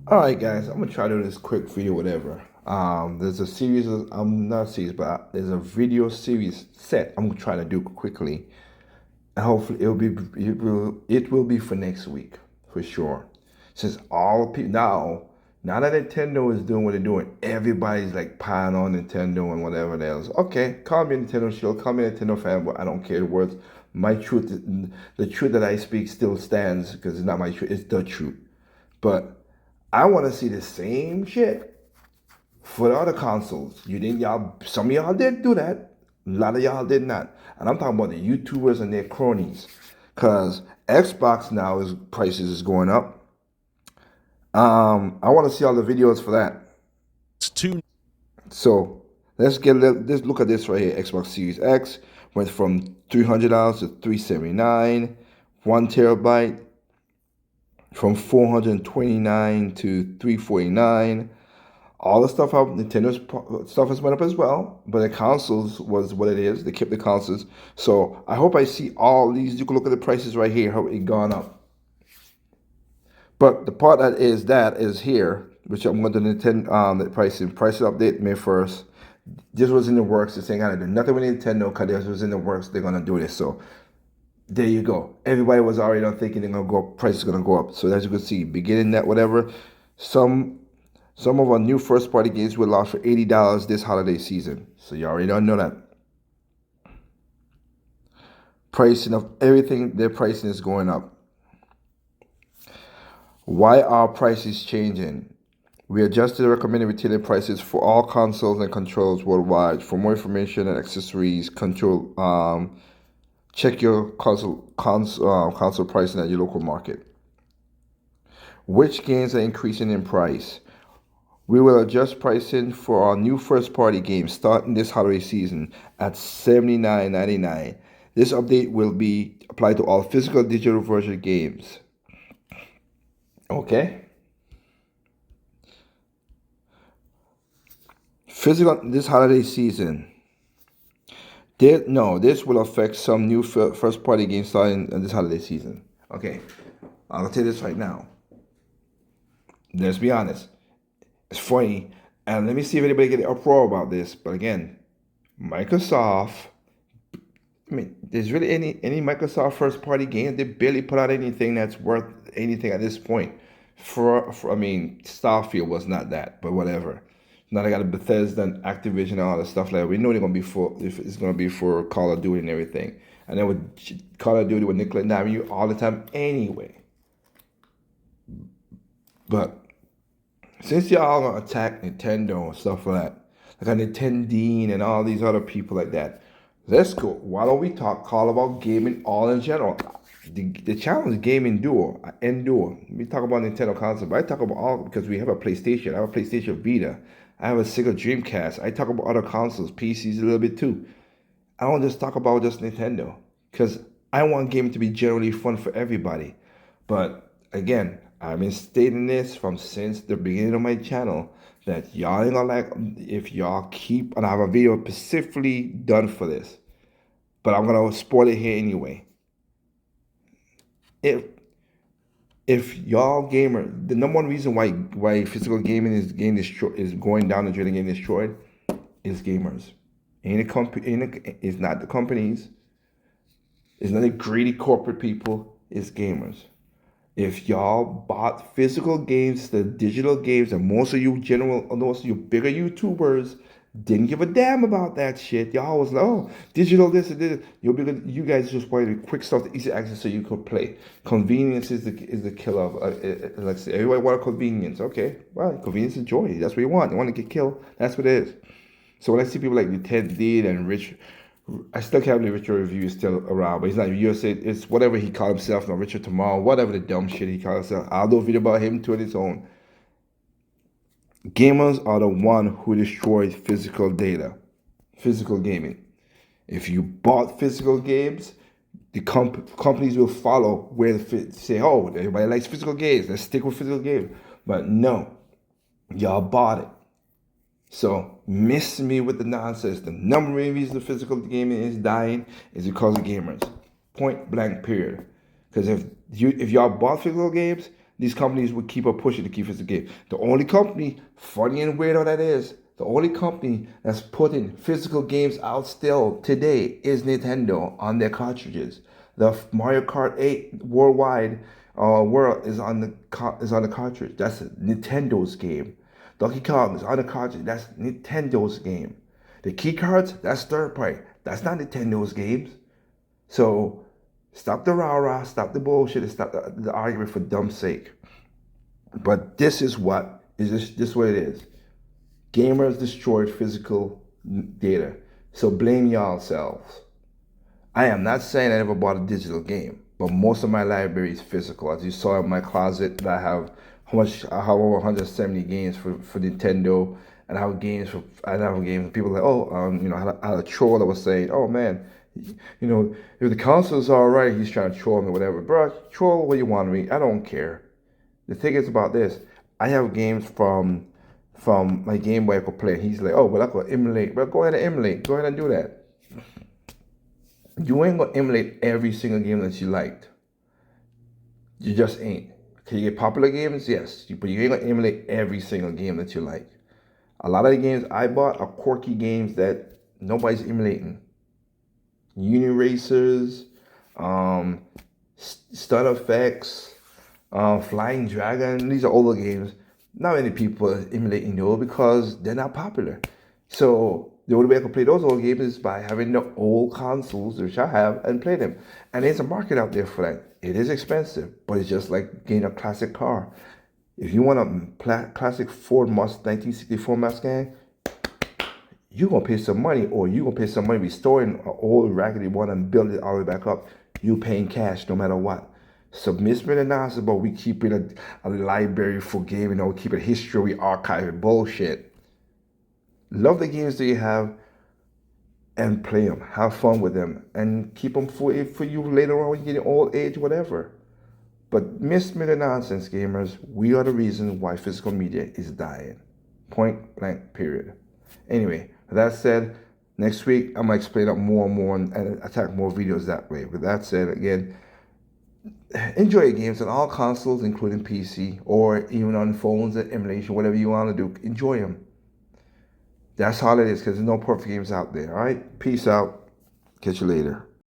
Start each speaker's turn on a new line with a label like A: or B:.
A: All right, guys, I'm gonna try to do this quick video, whatever. There's a series of, I'm not a series, but there's a video series set I'm trying to do quickly, and hopefully it will be for next week for sure. Since all people now that Nintendo is doing what they're doing, everybody's like piling on Nintendo and whatever else. Okay, call me a Nintendo shield, call me a Nintendo fan, but I don't care the words. My truth, the truth that I speak still stands because it's not my truth, it's the truth. But I want to see the same shit for the other consoles. You think y'all? Some of y'all did do that. A lot of y'all did not. And I'm talking about the YouTubers and their cronies, cause Xbox now is prices is going up. I want to see all the videos for that.
B: Two.
A: So let's look at this right here. Xbox Series X went from $300 to $379, 1 TB from 429 to 349. All the stuff out, Nintendo's stuff has went up as well, but the consoles was what it is. They kept the consoles. So I hope I see all these. You can look at the prices right here, how it gone up. But the part that is here, which I'm going to Nintendo the price update May 1st. This was in the works. This ain't gonna do nothing with Nintendo because this was in the works. They're gonna do this. So there you go. Everybody was already thinking they're gonna go up, price is gonna go up. So as you can see, beginning that whatever, some some of our new first party games will launch for $80 this holiday season. So you already don't know that. Pricing of everything, their pricing is going up. Why are prices changing? We adjusted the recommended retailer prices for all consoles and controls worldwide. For more information and accessories, check your console pricing at your local market. Which games are increasing in price? We will adjust pricing for our new first party games starting this holiday season at $79.99. This update will be applied to all physical and digital version games. Okay? Physical this holiday season. This will affect some new first party games starting this holiday season. Okay, I'll tell you this right now. Let's be honest. It's funny, and let me see if anybody get an uproar about this. But again, Microsoft. I mean, there's really any Microsoft first party game. They barely put out anything that's worth anything at this point. I mean, Starfield was not that, but whatever. Now they got a Bethesda and Activision and all that stuff like that. We know they're gonna be for if it's gonna be for Call of Duty and everything. And then with Call of Duty with Nicolas Damian all the time anyway. But since y'all gonna attack Nintendo and stuff like that, like a Nintendine and all these other people like that, let's go. Why don't we talk all about gaming all in general? The channel is Gaming Duo, Endure. We talk about Nintendo console, but I talk about all because we have a PlayStation. I have a PlayStation Vita. I have a Sega Dreamcast. I talk about other consoles, PCs a little bit too. I don't just talk about just Nintendo because I want gaming to be generally fun for everybody. But again, I've been stating this from since the beginning of my channel that y'all ain't gonna like if y'all keep, and I have a video specifically done for this, but I'm gonna spoil it here anyway. If if y'all gamer, the number one reason why physical gaming is getting destroyed is going down the drain and getting destroyed is gamers. It's not the companies. It's not the greedy corporate people. It's gamers. If y'all bought physical games, the digital games, and most of you bigger YouTubers didn't give a damn about that shit. Y'all was like, oh, digital this and this. You guys just wanted quick stuff, easy access, so you could play. Convenience is the killer of. Like I say, everybody want convenience. Okay, well, convenience is joy. That's what you want. You want to get killed. That's what it is. So when I see people like Ted Deed and Rich, I still can't believe Richard Review is still around, but he's not USA. It's whatever he called himself, not Richard Tomorrow, whatever the dumb shit he called himself. I'll do a video about him to its own. Gamers are the one who destroyed physical data, physical gaming. If you bought physical games, the companies will follow where the say, oh, everybody likes physical games. Let's stick with physical games. But no, y'all bought it. So miss me with the nonsense. The number of reasons the physical gaming is dying is because of gamers. Point blank period. Because if y'all bought physical games, these companies would keep on pushing to keep physical games. The only company, funny and weird how that is, the only company that's putting physical games out still today is Nintendo on their cartridges. The Mario Kart 8 worldwide world is on the cartridge. That's Nintendo's game. Donkey Kong is on the cartridge. That's Nintendo's game. The key cards, that's third party. That's not Nintendo's games. So stop the rah-rah, stop the bullshit, and stop the argument for dumb's sake. But this is what is what it is. Gamers destroyed physical data. So blame y'all selves. I am not saying I never bought a digital game, but most of my library is physical. As you saw in my closet, that I have I have over 170 games for Nintendo, and I have games for People are like, oh, I had a troll that was saying, oh man, if the console's all right, he's trying to troll me or whatever. Bro, troll what you want me. I don't care. The thing is about this, I have games from my Game Boy I could play. He's like, oh, well, I could emulate. Well, go ahead and emulate. Go ahead and do that. You ain't gonna emulate every single game that you liked. You just ain't. Can you get popular games? Yes. But you ain't gonna emulate every single game that you like. A lot of the games I bought are quirky games that nobody's emulating. Uni Racers, Stun Effects, Flying Dragon. These are older games. Not many people are emulating those because they're not popular. So the only way I can play those old games is by having the old consoles, which I have, and play them. And there's a market out there for that. It is expensive, but it's just like getting a classic car. If you want a classic Ford Mustang 1964 Mustang, you're going to pay some money, or you're going to pay some money restoring an old raggedy one and build it all the way back up. You're paying cash no matter what. So Miss Minanasa about we keeping a library for gaming, we keep a history, we archive bullshit. Love the games that you have and play them. Have fun with them and keep them for you later on when you get in old age, whatever. But miss me the nonsense, gamers. We are the reason why physical media is dying. Point blank, period. Anyway, with that said, next week I'm going to explain up more and more and attack more videos that way. With that said, again, enjoy your games on all consoles, including PC, or even on phones and emulation, whatever you want to do. Enjoy them. That's all it is, because there's no perfect games out there. All right? Peace out. Catch you later.